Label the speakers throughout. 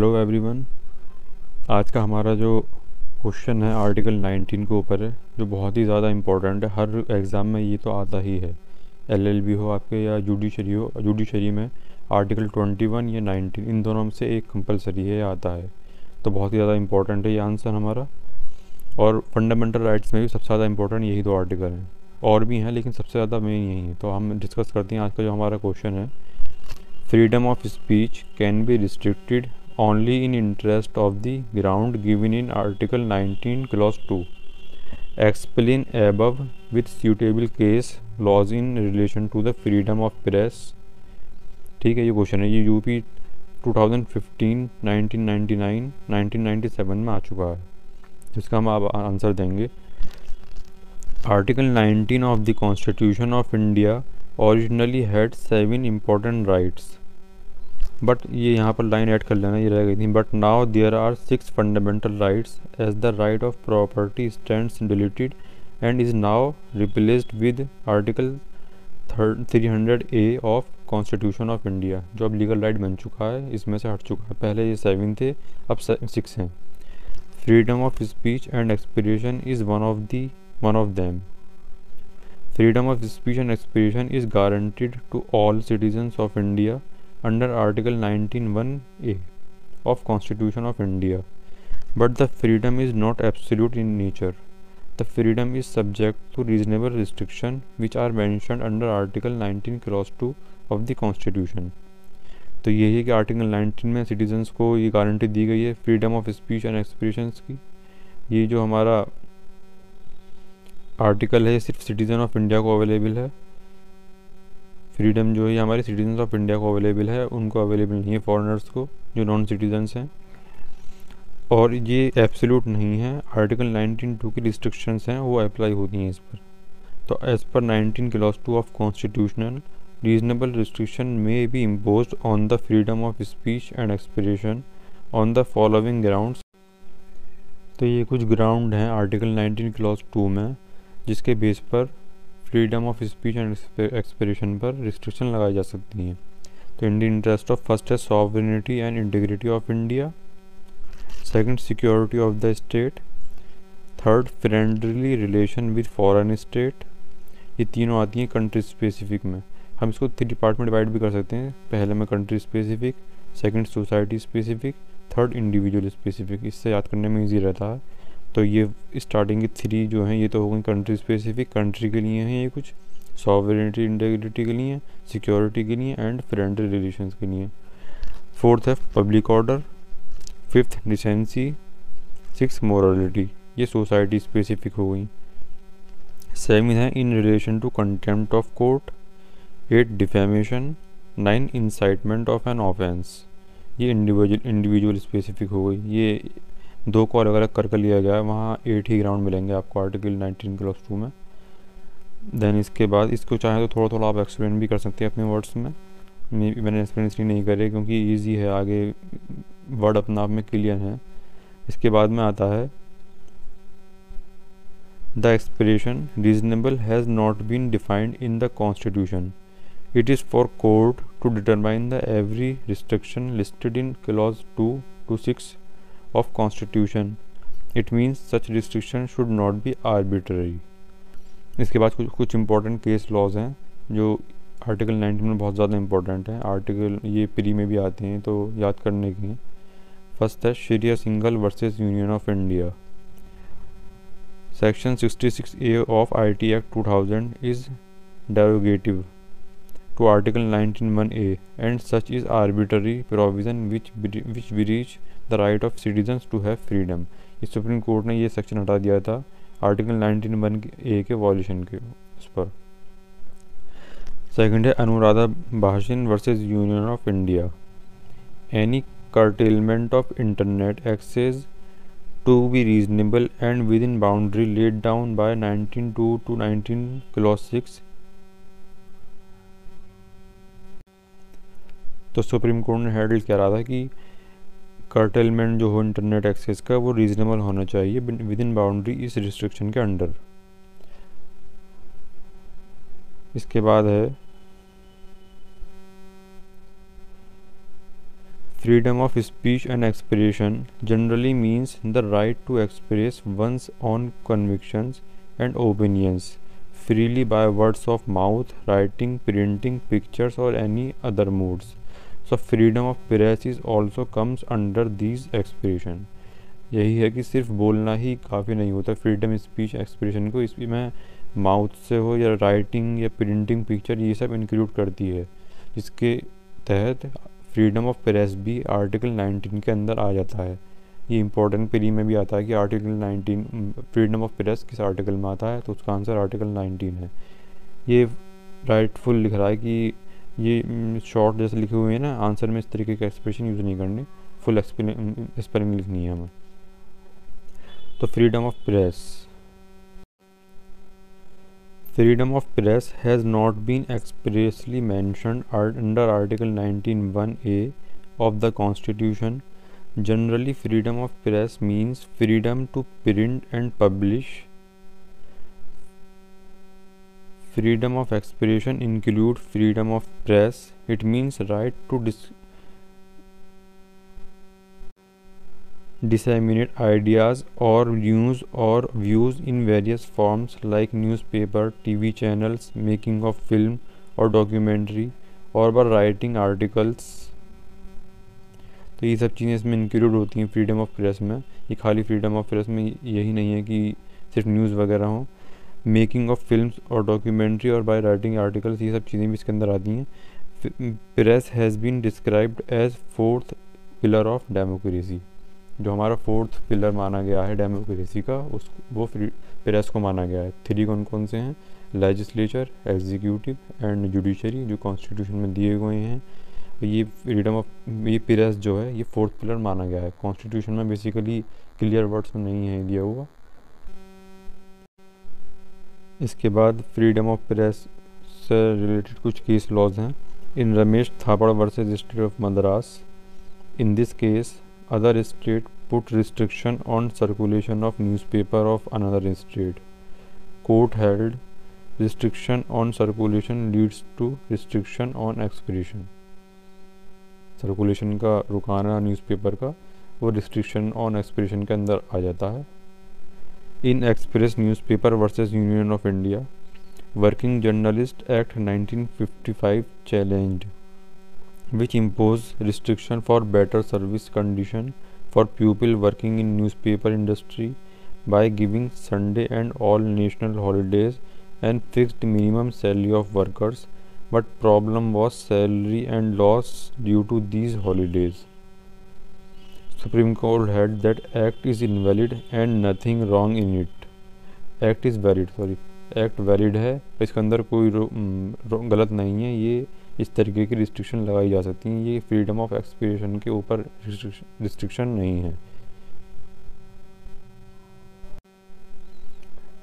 Speaker 1: Hello everyone. आज का हमारा जो क्वेश्चन है आर्टिकल 19 के ऊपर है, जो बहुत ही ज़्यादा इम्पोर्टेंट है। हर एग्ज़ाम में ये तो आता ही है, एलएलबी हो आपके या जुडिशरी हो। जुडिशरी में आर्टिकल 21 या 19 इन दोनों में से एक कंपलसरी है, आता है। तो बहुत ही ज़्यादा इम्पोर्टेंट है ये आंसर हमारा। और फंडामेंटल राइट्स में भी सबसे ज़्यादा इम्पोर्टेंट यही दो आर्टिकल हैं, और भी हैं लेकिन सबसे ज़्यादा मेन यही है। तो हम डिस्कस करते हैं आज का जो हमारा क्वेश्चन है। Freedom of speech can be restricted only in interest of the ground given in Article 19 Clause 2. Explain above with suitable case laws in relation to the freedom of press। ठीक है, ये क्वेश्चन है, ये UP 2015, 1999, 1997 में आ चुका है, जिसका हम अब आंसर देंगे। Article 19 of the constitution of India originally had 7 important rights, but ये यहाँ पर लाइन ऐड कर लेना, ये रह गई थी। But now there are 6 fundamental rights as the right of property stands deleted and is now replaced with article 300A of constitution of India, जो अब लीगल राइट बन चुका है, इसमें से हट चुका है। पहले ये 7 थे, अब 6 हैं। Freedom of speech and expression is one of them. Freedom of speech and expression is guaranteed to all citizens of India under Article 19(1)(a) of Constitution of India, but the freedom is not absolute in nature. The freedom is subject to reasonable restriction which are mentioned under Article 19 Clause 2 of the Constitution। तो यही है कि article 19 में citizens को ये guarantee दी गई है freedom of speech and expressions की। ये जो हमारा आर्टिकल है सिर्फ सिटीजन ऑफ इंडिया को अवेलेबल है। फ्रीडम जो है हमारे सिटीजन्स ऑफ इंडिया को अवेलेबल है, उनको अवेलेबल नहीं है फॉरेनर्स को, जो नॉन सिटीजन्स हैं। और ये एब्सोल्यूट नहीं है, आर्टिकल 19(2) की रिस्ट्रिक्शंस हैं वो अप्लाई होती हैं इस पर। तो एज पर 19 clause 2 of constitutional reasonable restriction may be imposed on the freedom of speech and expression on the following grounds. तो ये कुछ ग्राउंड हैं आर्टिकल 19 क्लॉज 2 में, जिसके बेस पर freedom of speech and expression पर रिस्ट्रिक्शन लगाई जा सकती हैं। तो इंडियन इंटरेस्ट ऑफ फर्स्ट है sovereignty and integrity of India, second security of the state, third friendly relation with foreign state. ये तीनों आती हैं कंट्री स्पेसिफिक में। हम इसको 3 पार्ट में डिवाइड भी कर सकते हैं, पहले में country specific, second society specific, third individual specific. इससे याद करने में ईजी रहता है। तो ये स्टार्टिंग की 3 जो हैं ये तो हो गई कंट्री स्पेसिफिक, कंट्री के लिए हैं ये कुछ, सॉवरेनिटी इंटीग्रिटी के लिए, सिक्योरिटी के लिए एंड फ्रेंडली रिलेशंस के लिए। फोर्थ है public order, fifth decency, 6 morality, ये सोसाइटी स्पेसिफिक हो गई। 7 है in relation to contempt of court, 8 defamation, 9 incitement of an offence, ये इंडिविजुअल स्पेसिफिक हो गई। ये 2 को अलग अलग करके लिया गया है, वहाँ 8 ही ग्राउंड मिलेंगे आपको आर्टिकल 19 क्लॉज 2 में। देन इसके बाद इसको चाहे तो थोड़ा थोड़ा आप एक्सप्लेन भी कर सकते हैं अपने वर्ड्स में। मैंने एक्सप्लेन इसलिए नहीं करे क्योंकि ईजी है, आगे वर्ड अपने आप में क्लियर है। इसके बाद में आता है the expression reasonable has not been defined in the constitution. It is for court to determine the every restriction listed in clause 2 to 6 of Constitution. It means such restriction should not be arbitrary। इसके बाद कुछ important case laws हैं जो article 19 में बहुत ज़्यादा important हैं। Article ये प्री में भी आते हैं तो याद करने के हैं। फर्स्ट है Shreya Singhal versus union of India. Section 66A of IT act 2000 is derogatory to Article 19(1)(a) and such is arbitrary provision which breach the right of citizens to have freedom। इस सुप्रीम कोर्ट ने ये section हटा दिया था article 19(1)(a) के violation के उस पर। सेकंड है Anuradha Bhasin versus union of India. Any curtailment of internet access to be reasonable and within boundary laid down by 19(2) to 19 clause 6। तो सुप्रीम कोर्ट ने हैंडल कह रहा था कि कर्टेलमेंट जो हो इंटरनेट एक्सेस का वो रीजनेबल होना चाहिए विद इन बाउंड्री इस रिस्ट्रिक्शन के अंडर। इसके बाद है Freedom of speech and expression generally means the right to express one's own convictions and opinions freely by words of mouth, writing, printing, pictures, or any other modes. So freedom of press is also comes under these expression. यही है कि सिर्फ बोलना ही काफ़ी नहीं होता, freedom speech expression को इसमें माउथ से हो या राइटिंग या प्रिंटिंग, पिक्चर, ये सब इंक्लूड करती है, जिसके तहत फ्रीडम ऑफ प्रेस भी आर्टिकल 19 के अंदर आ जाता है। ये इंपॉर्टेंट प्री में भी आता है कि आर्टिकल 19 फ्रीडम ऑफ प्रेस किस आर्टिकल में आता है, तो उसका आंसर आर्टिकल 19 है। ये राइटफुल लिख रहा है कि ये शॉर्ट जैसे लिखे हुए हैं ना, आंसर में इस तरीके के एक्सप्रेशन यूज़ नहीं करने, फुल स्पेलिंग लिखनी है हमें। तो freedom of press, freedom of press has not been expressly mentioned under Article 19(1)(a) of the Constitution. Generally, freedom of press means freedom to print and publish. Freedom of expression includes freedom of press. It means right to disseminate ideas or news or views in various forms like newspaper, TV channels, making of film or documentary, or by writing articles. तो ये सब चीज़ें इसमें include होती हैं freedom of press में। ये खाली फ्रीडम ऑफ प्रेस में यही नहीं है कि सिर्फ न्यूज़ वगैरह हो, मेकिंग ऑफ फिल्म्स और डॉक्यूमेंट्री और बाय राइटिंग आर्टिकल्स, ये सब चीज़ें भी इसके अंदर आती हैं। Press has been described as fourth pillar of democracy. जो हमारा फोर्थ पिलर माना गया है डेमोक्रेसी का, वो प्रेस को माना गया है। 3 कौन कौन से हैं? लेजिस्लेचर, एग्जीक्यूटिव एंड जुडिशरी, जो कॉन्स्टिट्यूशन में दिए हुए हैं। ये फ्रीडम ऑफ ये प्रेस जो है ये फोर्थ पिलर माना गया है। कॉन्स्टिट्यूशन में बेसिकली क्लियर वर्ड्स में नहीं है दिया हुआ। इसके बाद फ्रीडम ऑफ प्रेस से रिलेटेड कुछ केस लॉज हैं। In Romesh Thappar versus state of Madras, in this case other state put restriction on circulation of newspaper of another state. Court held restriction on circulation leads to restriction on expression. Circulation का रुकाना newspaper का, वो restriction on expression के अंदर आ जाता है। In Express Newspaper versus Union of India, Working Journalist Act 1955 challenged, which impose restriction for better service condition for people working in newspaper industry by giving Sunday and all national holidays and fixed minimum salary of workers, but problem was salary and loss due to these holidays. Supreme Court held that act is invalid and nothing wrong in it. Act is valid, act valid है, इसके अंदर कोई गलत नहीं है। ये इस तरीके की रिस्ट्रिक्शन लगाई जा सकती हैं, ये फ्रीडम ऑफ एक्सप्रेशन के ऊपर रिस्ट्रिक्शन नहीं है।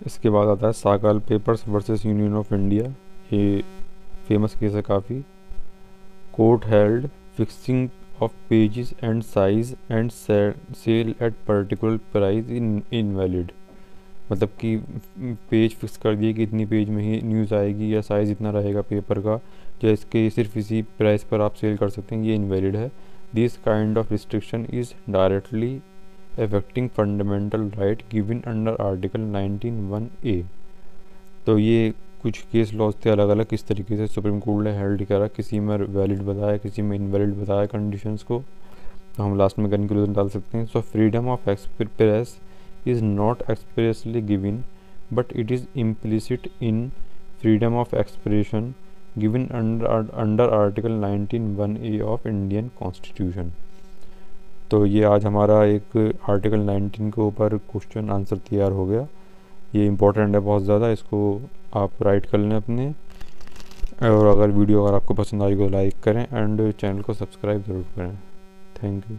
Speaker 1: इसके बाद आता है Sakal papers versus union of India. ये फेमस केस है काफ़ी। Court held fixing of pages and size and sale at particular price invalid. मतलब कि पेज फिक्स कर दिए कि इतनी पेज में ही न्यूज़ आएगी या साइज़ इतना रहेगा पेपर का, या इसके सिर्फ इसी प्राइस पर आप सेल कर सकते हैं, ये इनवैलिड है। This kind of restriction is directly affecting fundamental right given under article 19(1)(a। तो ये कुछ केस लॉज थे अलग अलग, किस तरीके से सुप्रीम कोर्ट ने हेल्ड करा, किसी में वैलिड बताया, किसी में इनवैलिड बताया कंडीशंस को। तो हम लास्ट में कंक्लूजन डाल सकते हैं। So freedom of press is not expressly given, but it is implicit in freedom of expression given under Article 19(1)(a) of Indian Constitution। तो ये आज हमारा एक आर्टिकल 19 के ऊपर क्वेश्चन आंसर तैयार हो गया। ये इम्पोर्टेंट है बहुत ज़्यादा, इसको आप राइट कर लें अपने। और अगर वीडियो अगर आपको पसंद आई तो लाइक करें एंड चैनल को सब्सक्राइब ज़रूर करें। Thank you.